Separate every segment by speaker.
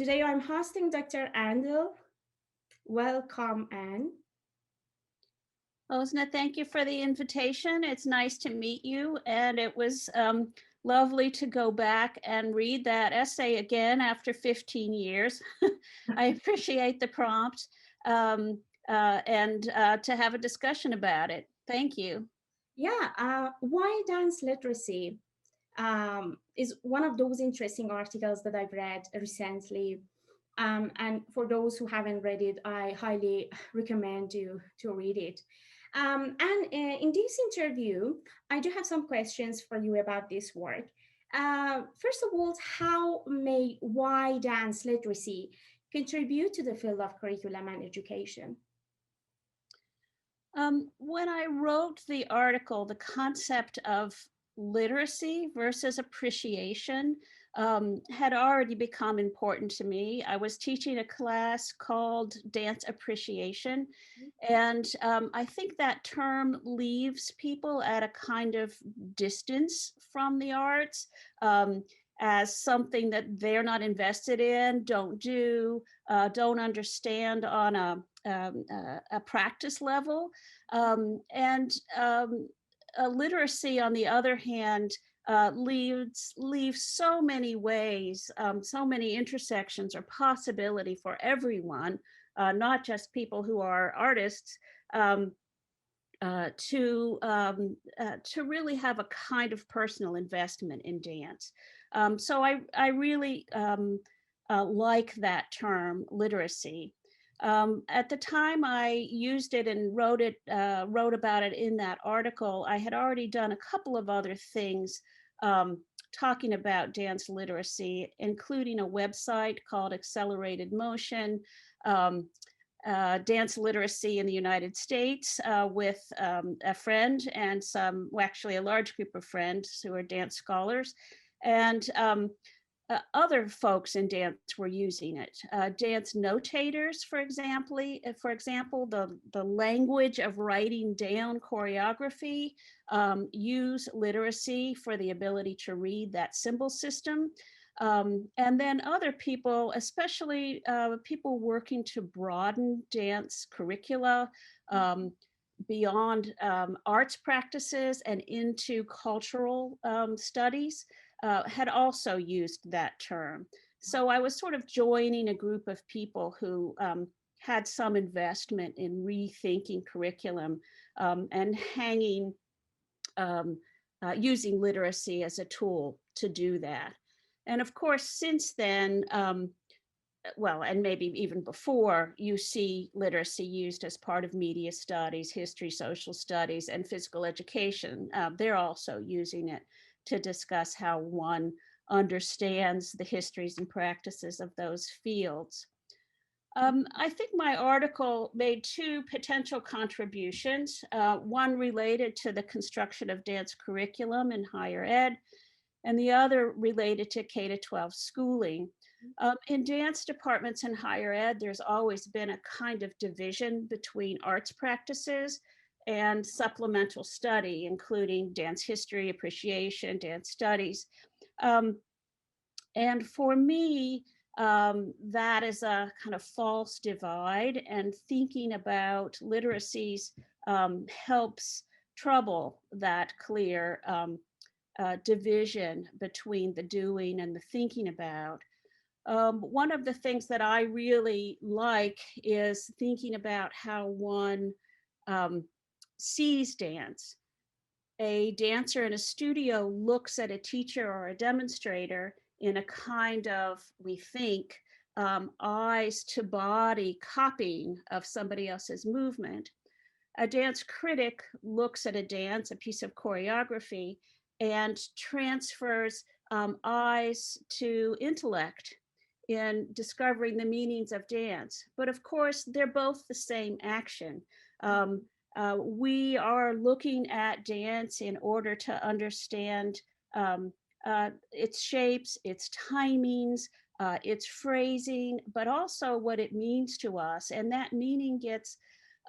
Speaker 1: Today I'm hosting Dr. Andel. Welcome, Anne.
Speaker 2: Osna, thank you for the invitation. It's nice to meet you, and it was lovely to go back and read that essay again after 15 years. I appreciate the prompt um, and to have a discussion about it. Thank you.
Speaker 1: Yeah, why dance literacy is one of those interesting articles that I've read recently. And for those who haven't read it, I highly recommend you to read it. And in this interview, I do have some questions for you about this work. First of all, how may why dance literacy contribute to the field of curriculum and education?
Speaker 2: When I wrote the article, the concept of literacy versus appreciation had already become important to me. I was teaching a class called Dance Appreciation, and I think that term leaves people at a kind of distance from the arts. As something that they're not invested in, don't do, don't understand on a practice level. And literacy, on the other hand, leaves so many ways, so many intersections or possibility for everyone, not just people who are artists, um, to really have a kind of personal investment in dance. So I really like that term, literacy. At the time I used it and wrote about it in that article, I had already done a couple of other things talking about dance literacy, including a website called Accelerated Motion, um, dance literacy in the United States with a friend and well, actually a large group of friends who are dance scholars. And other folks in dance were using it. Dance notators, for example, the language of writing down choreography, use literacy for the ability to read that symbol system. And then other people, especially people working to broaden dance curricula beyond arts practices and into cultural studies, had also used that term. So I was sort of joining a group of people who had some investment in rethinking curriculum and hanging, um, using literacy as a tool to do that. And of course, since then, well, and maybe even before, you see literacy used as part of media studies, history, social studies, and physical education. They're also using it to discuss how one understands the histories and practices of those fields. I think my article made two potential contributions, one related to the construction of dance curriculum in higher ed, and the other related to K-12 schooling. In dance departments in higher ed, there's always been a kind of division between arts practices and supplemental study, including dance history, appreciation, dance studies. Um, and for me, that is a kind of false divide, and thinking about literacies helps trouble that clear division between the doing and the thinking about. One of the things that I really like is thinking about how one um, sees dance. A dancer in a studio looks at a teacher or a demonstrator in a kind of, we think, eyes to body copying of somebody else's movement. A dance critic looks at a dance, a piece of choreography, and transfers eyes to intellect in discovering the meanings of dance. But of course, they're both the same action. We are looking at dance in order to understand its shapes, its timings, its phrasing, but also what it means to us. And that meaning gets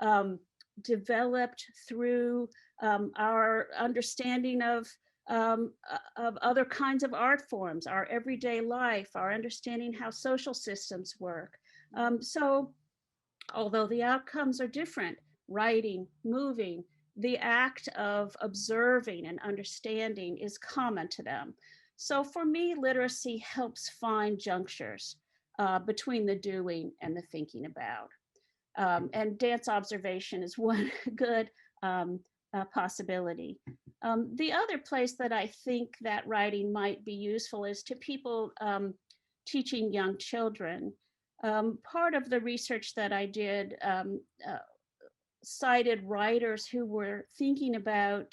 Speaker 2: um, developed through our understanding of of other kinds of art forms, our everyday life, our understanding how social systems work. So although the outcomes are different, writing, moving, the act of observing and understanding is common to them. So for me, literacy helps find junctures between the doing and the thinking about. And dance observation is one good possibility. The other place that I think that writing might be useful is to people teaching young children. Part of the research that I did cited writers who were thinking about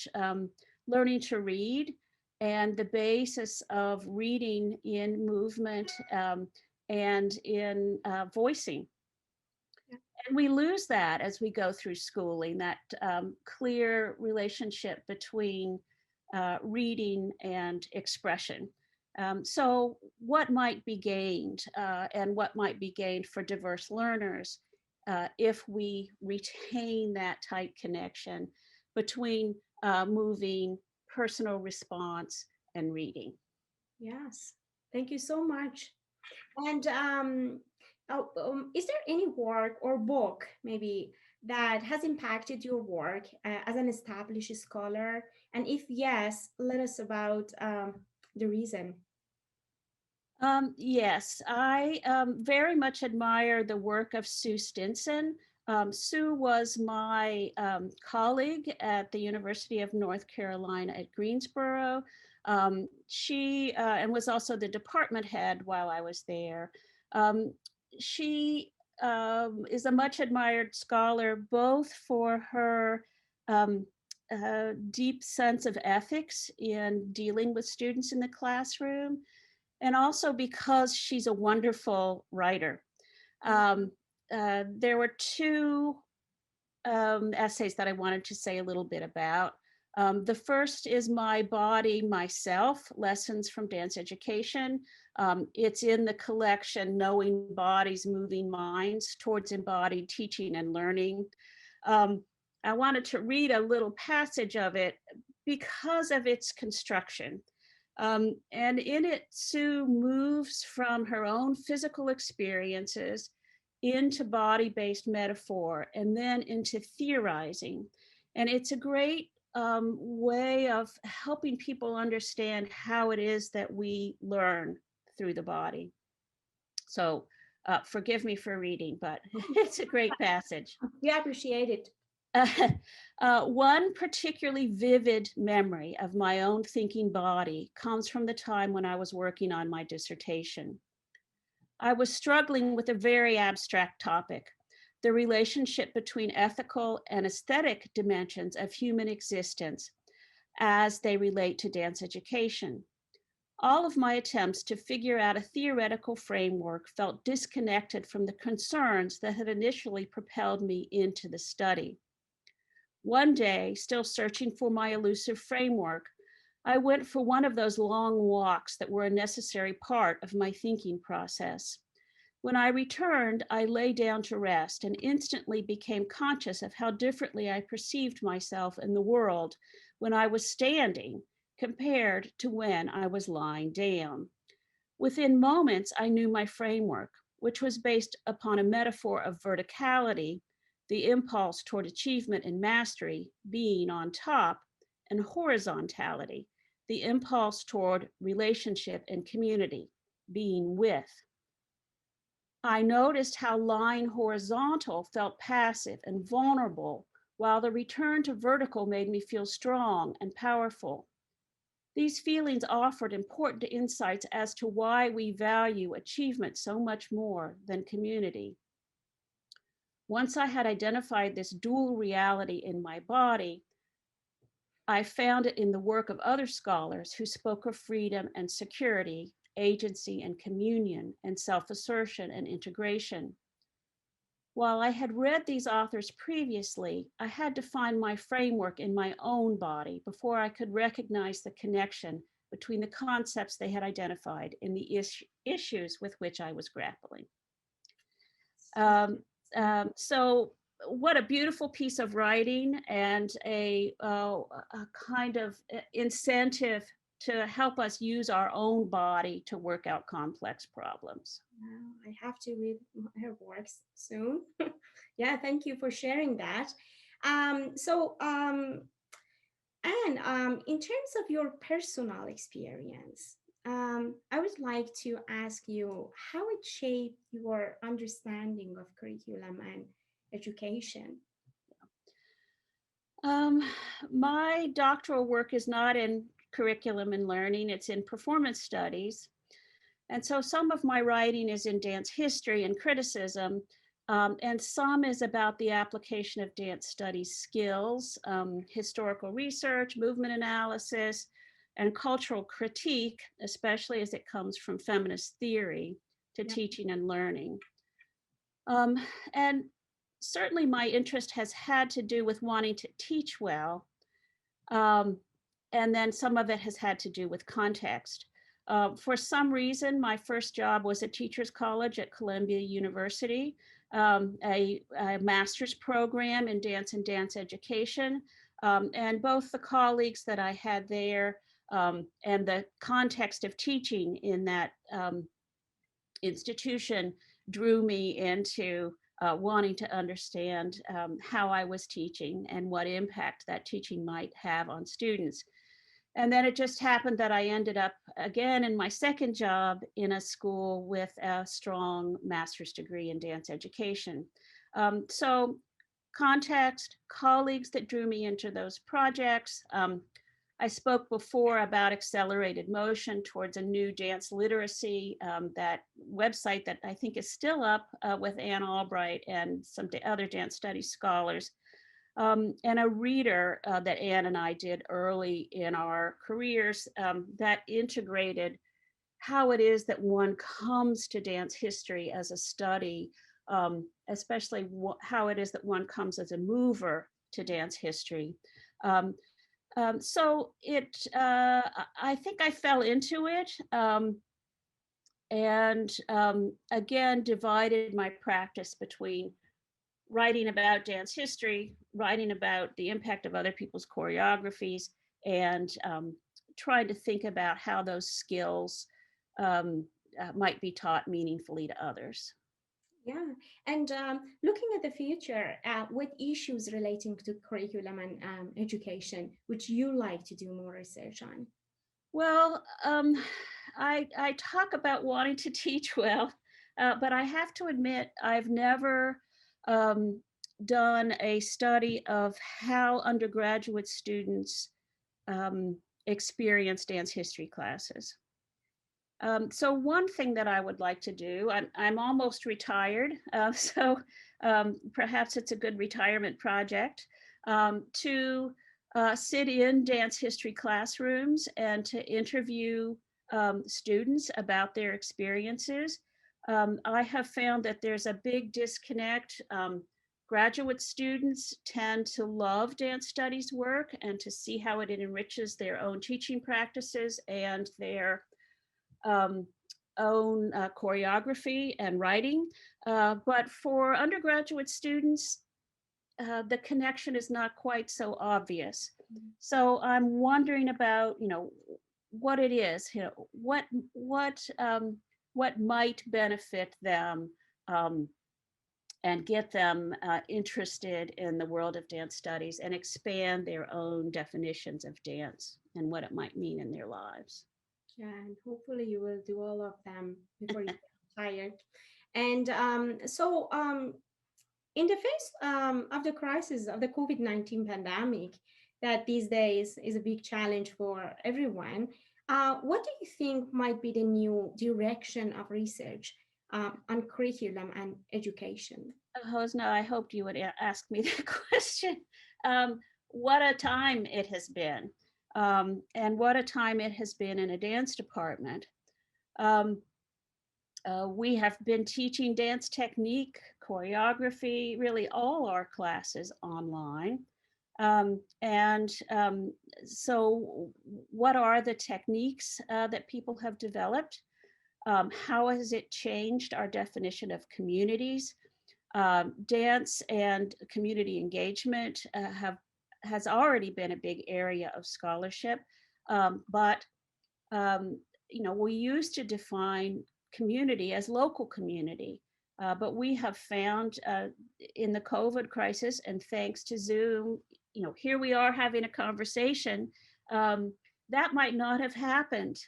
Speaker 2: learning to read and the basis of reading in movement and in voicing. And we lose that as we go through schooling, that clear relationship between reading and expression. So what might be gained and what might be gained for diverse learners if we retain that tight connection between moving, personal response, and reading.
Speaker 1: Yes, thank you so much. And is there any work or book maybe that has impacted your work as an established scholar? And if yes, let us about the reason.
Speaker 2: Yes, I very much admire the work of Sue Stinson. Sue was my colleague at the University of North Carolina at Greensboro. She and was also the department head while I was there. She is a much admired scholar both for her deep sense of ethics in dealing with students in the classroom, and also because she's a wonderful writer. There were two essays that I wanted to say a little bit about. The first is My Body, Myself, Lessons from Dance Education. It's in the collection Knowing Bodies, Moving Minds Towards Embodied Teaching and Learning. I wanted to read a little passage of it because of its construction. And in it, Sue moves from her own physical experiences into body-based metaphor and then into theorizing. And it's a great way of helping people understand how it is that we learn through the body. So forgive me for reading, but it's a great passage.
Speaker 1: We appreciate it.
Speaker 2: One particularly vivid memory of my own thinking body comes from the time when I was working on my dissertation. I was struggling with a very abstract topic, the relationship between ethical and aesthetic dimensions of human existence as they relate to dance education. All of my attempts to figure out a theoretical framework felt disconnected from the concerns that had initially propelled me into the study. One day, still searching for my elusive framework, I went for one of those long walks that were a necessary part of my thinking process. When I returned, I lay down to rest and instantly became conscious of how differently I perceived myself in the world when I was standing compared to when I was lying down. Within moments, I knew my framework, which was based upon a metaphor of verticality, the impulse toward achievement and mastery being on top, and horizontality, the impulse toward relationship and community being with. I noticed how lying horizontal felt passive and vulnerable, while the return to vertical made me feel strong and powerful. These feelings offered important insights as to why we value achievement so much more than community. Once I had identified this dual reality in my body, I found it in the work of other scholars who spoke of freedom and security, agency and communion, and self-assertion and integration. While I had read these authors previously, I had to find my framework in my own body before I could recognize the connection between the concepts they had identified and the issues with which I was grappling. So what a beautiful piece of writing, and a kind of incentive to help us use our own body to work out complex problems.
Speaker 1: Wow, I have to read her works soon. Yeah, thank you for sharing that. So, Anne, in terms of your personal experience, I would like to ask you how it shaped your understanding of curriculum and education.
Speaker 2: Um, my doctoral work is not in curriculum and learning, it's in performance studies. And so some of my writing is in dance history and criticism, and some is about the application of dance studies skills, historical research, movement analysis, and cultural critique, especially as it comes from feminist theory to
Speaker 1: Yeah.
Speaker 2: teaching and learning. Um, and certainly my interest has had to do with wanting to teach well. Um, and then some of it has had to do with context. For some reason, my first job was at Teachers College at Columbia University, a master's program in dance and dance education. And both the colleagues that I had there and the context of teaching in that institution drew me into wanting to understand how I was teaching and what impact that teaching might have on students. And then it just happened that I ended up again in my second job in a school with a strong master's degree in dance education. So context, colleagues that drew me into those projects. I spoke before about accelerated motion towards a new dance literacy, that website that I think is still up with Ann Albright and some other dance studies scholars, and a reader that Ann and I did early in our careers that integrated how it is that one comes to dance history as a study, especially how it is that one comes as a mover to dance history. Um, so I think I fell into it, and again, divided my practice between writing about dance history, writing about the impact of other people's choreographies, and trying to think about how those skills might be taught meaningfully to others.
Speaker 1: Yeah, and looking at the future, what issues relating to curriculum and education would you like to do more research on?
Speaker 2: Well, I talk about wanting to teach well, but I have to admit I've never um, done a study of how undergraduate students um, experience dance history classes. So one thing that I would like to do, I'm almost retired, so perhaps it's a good retirement project, to sit in dance history classrooms and to interview students about their experiences. I have found that there's a big disconnect. Graduate students tend to love dance studies work and to see how it enriches their own teaching practices and their um, own choreography and writing. But for undergraduate students, the connection is not quite so obvious. So I'm wondering about, what it is, what might benefit them and get them interested in the world of dance studies and expand their own definitions of dance and what it might mean in their lives.
Speaker 1: Yeah, and hopefully you will do all of them before you get tired. And in the face of the crisis of the COVID-19 pandemic, that these days is a big challenge for everyone, what do you think might be the new direction of research on curriculum and education?
Speaker 2: Hosna, I hoped you would ask me that question. What a time it has been, and what a time it has been in a dance department. Um, we have been teaching dance technique, choreography, really all our classes online. And so, what are the techniques that people have developed? How has it changed our definition of communities? Dance and community engagement has already been a big area of scholarship, but we used to define community as local community, but we have found in the COVID crisis, and thanks to Zoom, here we are having a conversation that might not have happened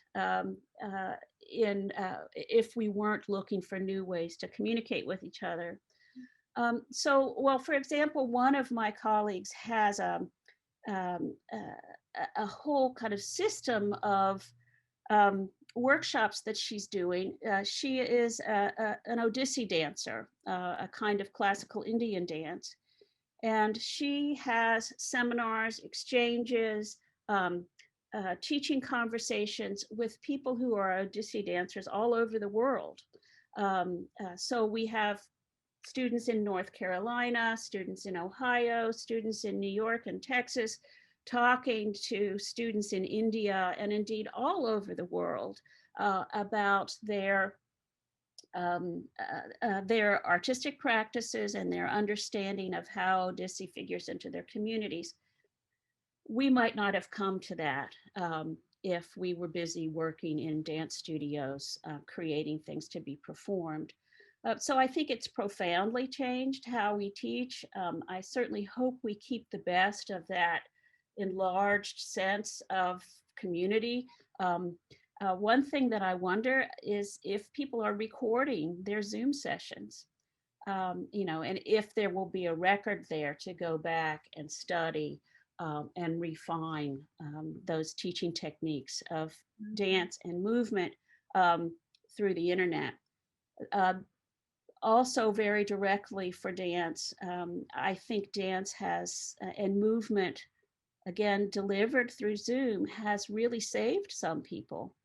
Speaker 2: if we weren't looking for new ways to communicate with each other. Well, for example, one of my colleagues has um, a whole kind of system of workshops that she's doing. She is an Odissi dancer, a kind of classical Indian dance. And she has seminars, exchanges, teaching conversations with people who are Odissi dancers all over the world. So we have students in North Carolina, students in Ohio, students in New York and Texas, talking to students in India and indeed all over the world about their artistic practices and their understanding of how Odissi figures into their communities. We might not have come to that if we were busy working in dance studios, creating things to be performed. So I think it's profoundly changed how we teach. I certainly hope we keep the best of that enlarged sense of community. One thing that I wonder is if people are recording their Zoom sessions, and if there will be a record there to go back and study and refine those teaching techniques of dance and movement through the internet. Also very directly for dance, I think dance has, and movement, again, delivered through Zoom, has really saved some people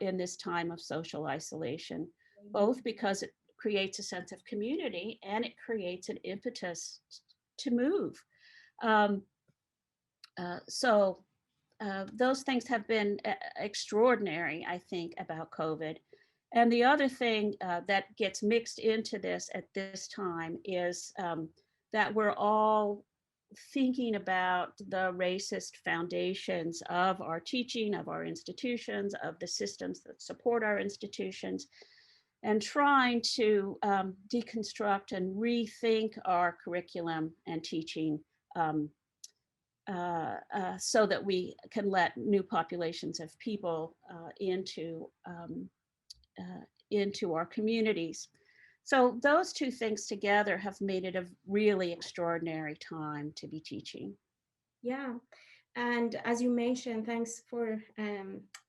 Speaker 2: in this time of social isolation, both because it creates a sense of community and it creates an impetus to move. So those things have been extraordinary, I think, about COVID. And the other thing that gets mixed into this at this time is that we're all thinking about the racist foundations of our teaching, of our institutions, of the systems that support our institutions, and trying to deconstruct and rethink our curriculum and teaching so that we can let new populations of people into our communities. So those two things together have made it a really extraordinary time to be teaching.
Speaker 1: Yeah. And as you mentioned, thanks for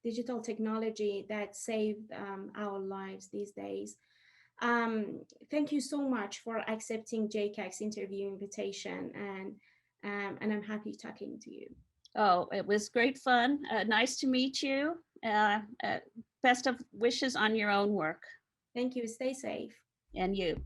Speaker 1: digital technology that saved our lives these days. Thank you so much for accepting JCAC's interview invitation, and I'm happy talking to you.
Speaker 2: Oh, it was great fun. Nice to meet you. Best of wishes on your own work.
Speaker 1: Thank you. Stay safe.
Speaker 2: And you.